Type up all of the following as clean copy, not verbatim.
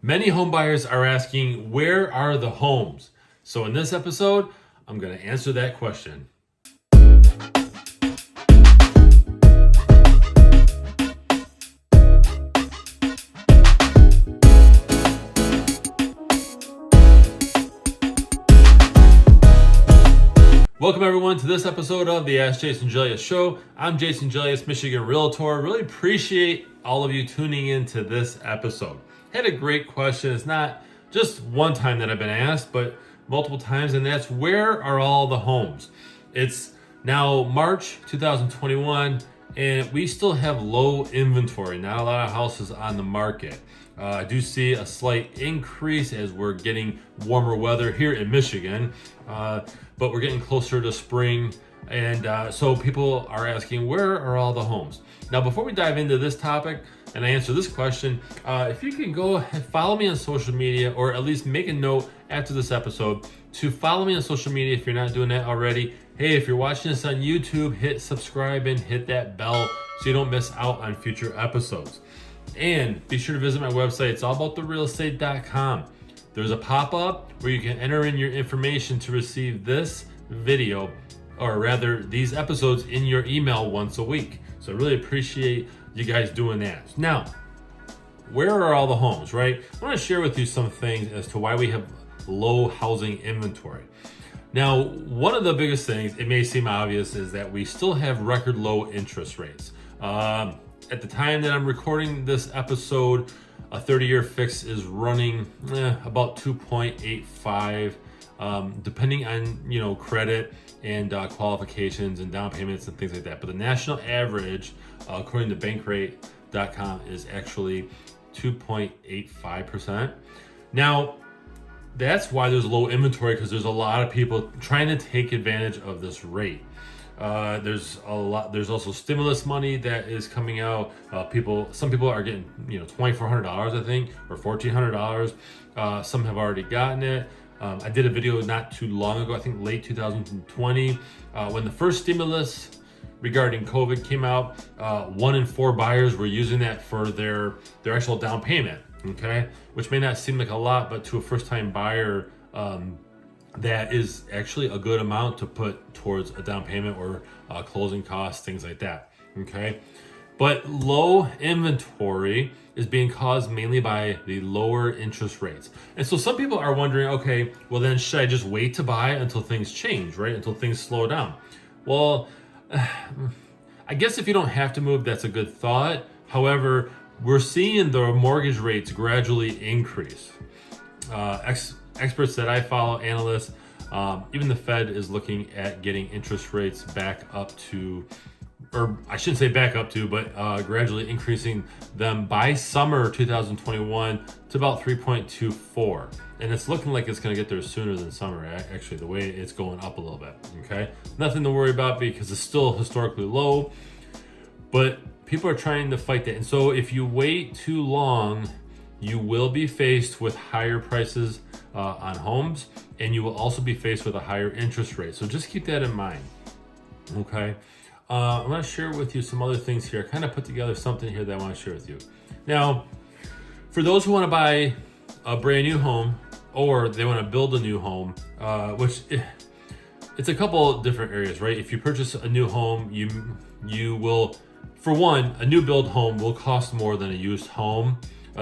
Many home buyers are asking, where are the homes? So in this episode, I'm going to answer that question. Welcome everyone to this episode of the Ask Jason Gelios Show. I'm Jason Gelios, Michigan Realtor. Really appreciate all of you tuning into this episode. Had a great question. It's not just one time that I've been asked, but multiple times, and that's, where are all the homes? It's now March 2021, and we still have low inventory. Not a lot of houses on the market. I do see a slight increase as we're getting warmer weather here in Michigan, but we're getting closer to spring, and so people are asking, where are all the homes? Now, before we dive into this topic and I answer this question, if you can go and follow me on social media, or at least make a note after this episode to follow me on social media if you're not doing that already. Hey, if you're watching this on YouTube, hit subscribe and hit that bell so you don't miss out on future episodes. And be sure to visit my website. It's allabouttherealestate.com. There's a pop-up where you can enter in your information to receive this video, or rather these episodes, in your email once a week. So I really appreciate you guys doing that. Now, where are all the homes, right? I want to share with you some things as to why we have low housing inventory. Now, one of the biggest things, it may seem obvious, is that we still have record low interest rates. At the time that I'm recording this episode, a 30-year fix is running about 2.85, depending on credit and qualifications and down payments and things like that. But the national average, according to Bankrate.com, is actually 2.85%. Now, that's why there's low inventory, because there's a lot of people trying to take advantage of this rate. There's also stimulus money that is coming out. Some people are getting $2,400, I think, or $1,400. Some have already gotten it. I did a video not too long ago, I think late 2020, when the first stimulus regarding COVID came out. 1 in 4 buyers were using that for their actual down payment. Okay, which may not seem like a lot, but to a first-time buyer, that is actually a good amount to put towards a down payment or closing costs, things like that. Okay, but low inventory is being caused mainly by the lower interest rates. And so some people are wondering, okay, well then should I just wait to buy until things change, right? Until things slow down? Well, I guess if you don't have to move, that's a good thought. However, we're seeing the mortgage rates gradually increase. Experts that I follow, analysts, even the Fed is looking at getting interest rates back up to, or I shouldn't say back up to, but gradually increasing them by summer 2021 to about 3.24. And it's looking like it's going to get there sooner than summer, actually, the way it's going up a little bit. Okay, nothing to worry about because it's still historically low, but people are trying to fight that. And so if you wait too long, you will be faced with higher prices on homes, and you will also be faced with a higher interest rate. So just keep that in mind. Okay. I'm going to share with you some other things here. I kind of put together something here that I want to share with you. Now, for those who want to buy a brand new home, or they want to build a new home, it's a couple different areas, right? If you purchase a new home, you will, for one, a new build home will cost more than a used home,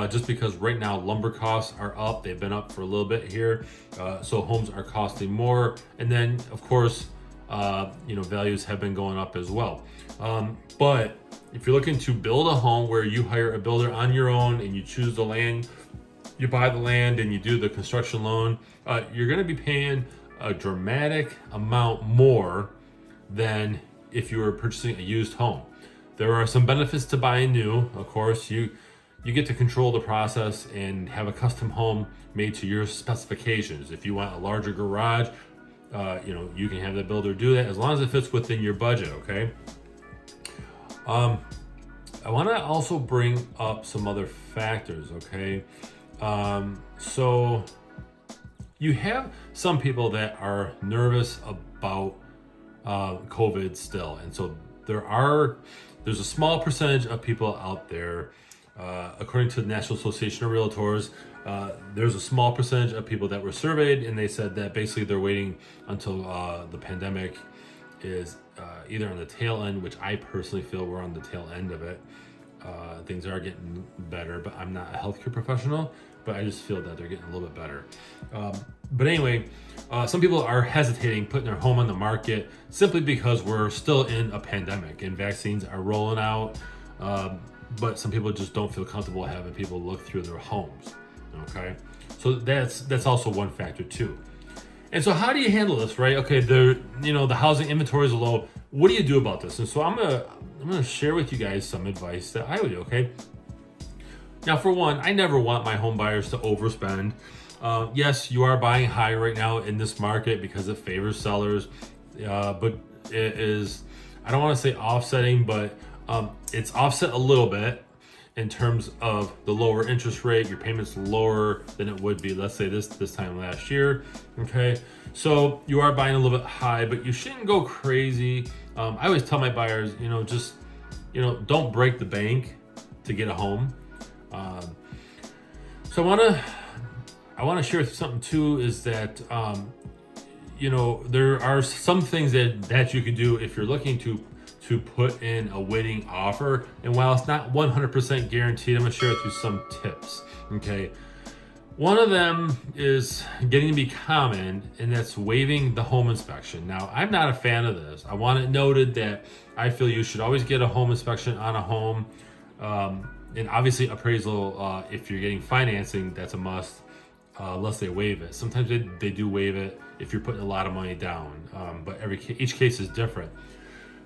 just because right now lumber costs are up. They've been up for a little bit here, so homes are costing more. And then, of course, values have been going up as well. But if you're looking to build a home where you hire a builder on your own and you choose the land, you buy the land and you do the construction loan, you're going to be paying a dramatic amount more than if you were purchasing a used home. There are some benefits to buying new. Of course, you get to control the process and have a custom home made to your specifications. If you want a larger garage, you can have the builder do that as long as it fits within your budget. Okay. I want to also bring up some other factors. Okay. So you have some people that are nervous about COVID still, and so there's a small percentage of people out there According to the National Association of Realtors, there's a small percentage of people that were surveyed, and they said that basically they're waiting until the pandemic is either on the tail end, which I personally feel we're on the tail end of it. Things are getting better, but I'm not a healthcare professional, but I just feel that they're getting a little bit better. But anyway, some people are hesitating putting their home on the market simply because we're still in a pandemic and vaccines are rolling out. But some people just don't feel comfortable having people look through their homes. Okay, so that's also one factor too. And so how do you handle this, right? Okay, the housing inventory is low. What do you do about this? And so I'm gonna share with you guys some advice that I would do. Okay. Now, for one, I never want my home buyers to overspend. Yes, you are buying high right now in this market because it favors sellers, but it is, I don't want to say offsetting, but it's offset a little bit in terms of the lower interest rate. Your payment's lower than it would be, let's say this time last year. Okay, so you are buying a little bit high, but you shouldn't go crazy. I always tell my buyers, just don't break the bank to get a home. So I want to share something too, is that there are some things that you can do if you're looking to put in a winning offer. And while it's not 100% guaranteed, I'm going to share with you some tips. Okay. One of them is getting to be common, and that's waiving the home inspection. Now, I'm not a fan of this. I want it noted that I feel you should always get a home inspection on a home. And obviously appraisal, if you're getting financing, that's a must, unless they waive it. Sometimes they do waive it if you're putting a lot of money down, but each case is different.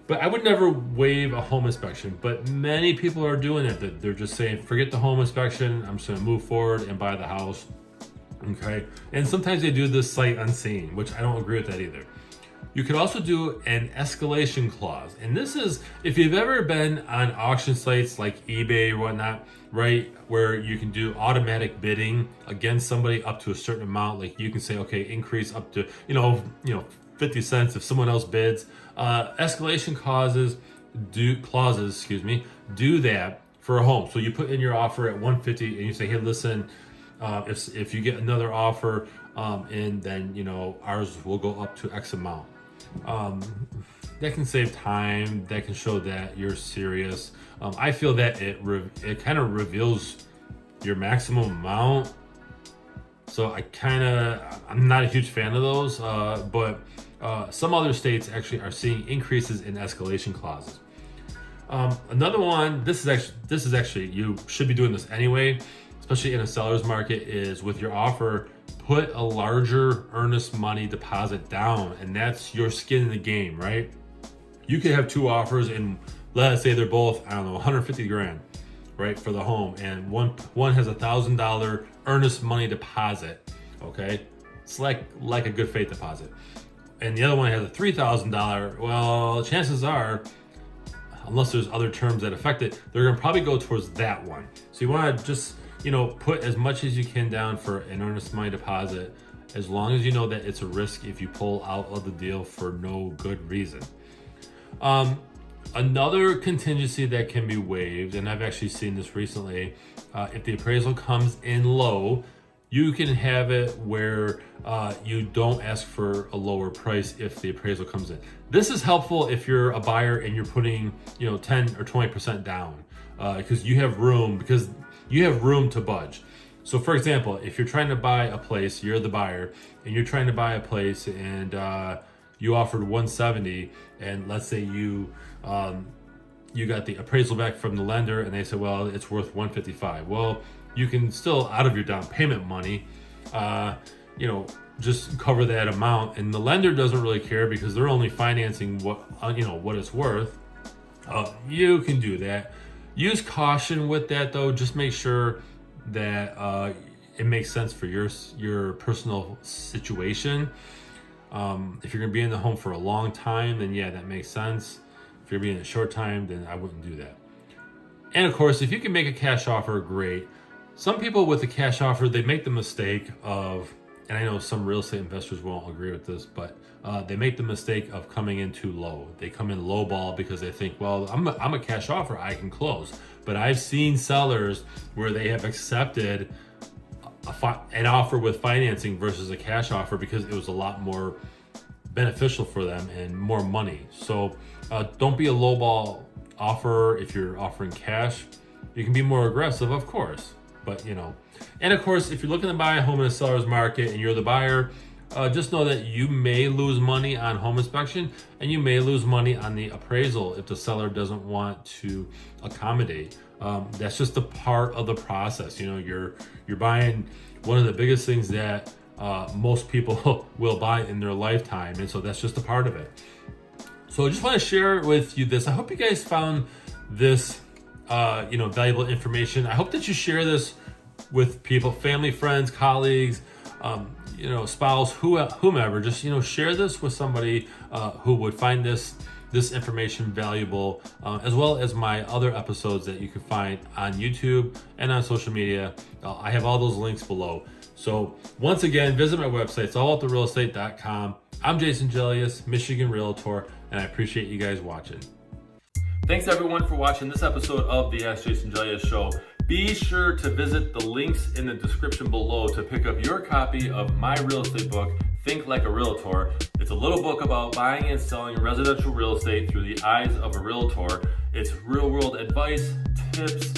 But I would never waive a home inspection, but many people are doing it. That they're just saying, forget the home inspection, I'm just gonna move forward and buy the house, okay? And sometimes they do this sight unseen, which I don't agree with that either. You could also do an escalation clause. And this is, if you've ever been on auction sites like eBay or whatnot, right, where you can do automatic bidding against somebody up to a certain amount. Like you can say, okay, increase up to, 50 cents if someone else bids. Escalation clauses do that for a home. So you put in your offer at 150 and you say, hey, listen, if you get another offer, and then, ours will go up to X amount. That can save time. That can show that you're serious. I feel that it kind of reveals your maximum amount. So I'm not a huge fan of those, but some other states actually are seeing increases in escalation clauses. Another one, this is actually, you should be doing this anyway, especially in a seller's market, is with your offer, put a larger earnest money deposit down, and that's your skin in the game, right? You could have two offers, and let's say they're both, 150 grand, right, for the home, and one has $1,000 earnest money deposit, okay? It's like a good faith deposit. And the other one has a $3,000, well, chances are, unless there's other terms that affect it, they're gonna probably go towards that one. So you wanna just, put as much as you can down for an earnest money deposit, as long as you know that it's a risk if you pull out of the deal for no good reason. Another contingency that can be waived, and I've actually seen this recently, if the appraisal comes in low, you can have it where you don't ask for a lower price if the appraisal comes in. This is helpful if you're a buyer and you're putting 10 or 20% down, because you have room to budge. So for example, if you're trying to buy a place, you're the buyer, and you're trying to buy a place, and you offered 170, and let's say you got the appraisal back from the lender, and they said, well, it's worth 155. Well, you can still, out of your down payment money, just cover that amount, and the lender doesn't really care because they're only financing what it's worth. You can do that. Use caution with that, though. Just make sure that it makes sense for your personal situation. If you're gonna be in the home for a long time, then yeah, that makes sense. If you're being a short time, then I wouldn't do that. And of course, if you can make a cash offer, great. Some people with a cash offer, they make the mistake of, and I know some real estate investors won't agree with this, but they make the mistake of coming in too low. They come in low ball because they think, well, I'm a cash offer, I can close. But I've seen sellers where they have accepted an offer with financing versus a cash offer because it was a lot more beneficial for them and more money. So don't be a lowball offer. If you're offering cash, you can be more aggressive, of course, but and of course, if you're looking to buy a home in a seller's market and you're the buyer, just know that you may lose money on home inspection and you may lose money on the appraisal if the seller doesn't want to accommodate. That's just a part of the process. You're buying one of the biggest things that most people will buy in their lifetime, and so that's just a part of it. So I just want to share with you this. I hope you guys found this valuable information. I hope that you share this with people, family, friends, colleagues, spouse, whomever. Just share this with somebody who would find this information valuable, as well as my other episodes that you can find on YouTube and on social media. I have all those links below. So once again, visit my website. It's allabouttherealestate.com. I'm Jason Gelios, Michigan Realtor, and I appreciate you guys watching. Thanks everyone for watching this episode of the Ask Jason Gelios Show. Be sure to visit the links in the description below to pick up your copy of my real estate book, Think Like a Realtor. It's a little book about buying and selling residential real estate through the eyes of a realtor. It's real world advice, tips,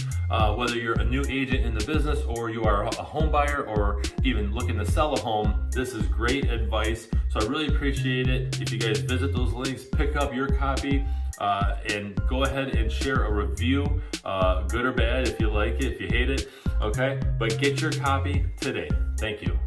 whether you're a new agent in the business or you are a home buyer or even looking to sell a home. This is great advice. So I really appreciate it if you guys visit those links, pick up your copy, and go ahead and share a review, good or bad, if you like it, if you hate it, okay? But get your copy today. Thank you.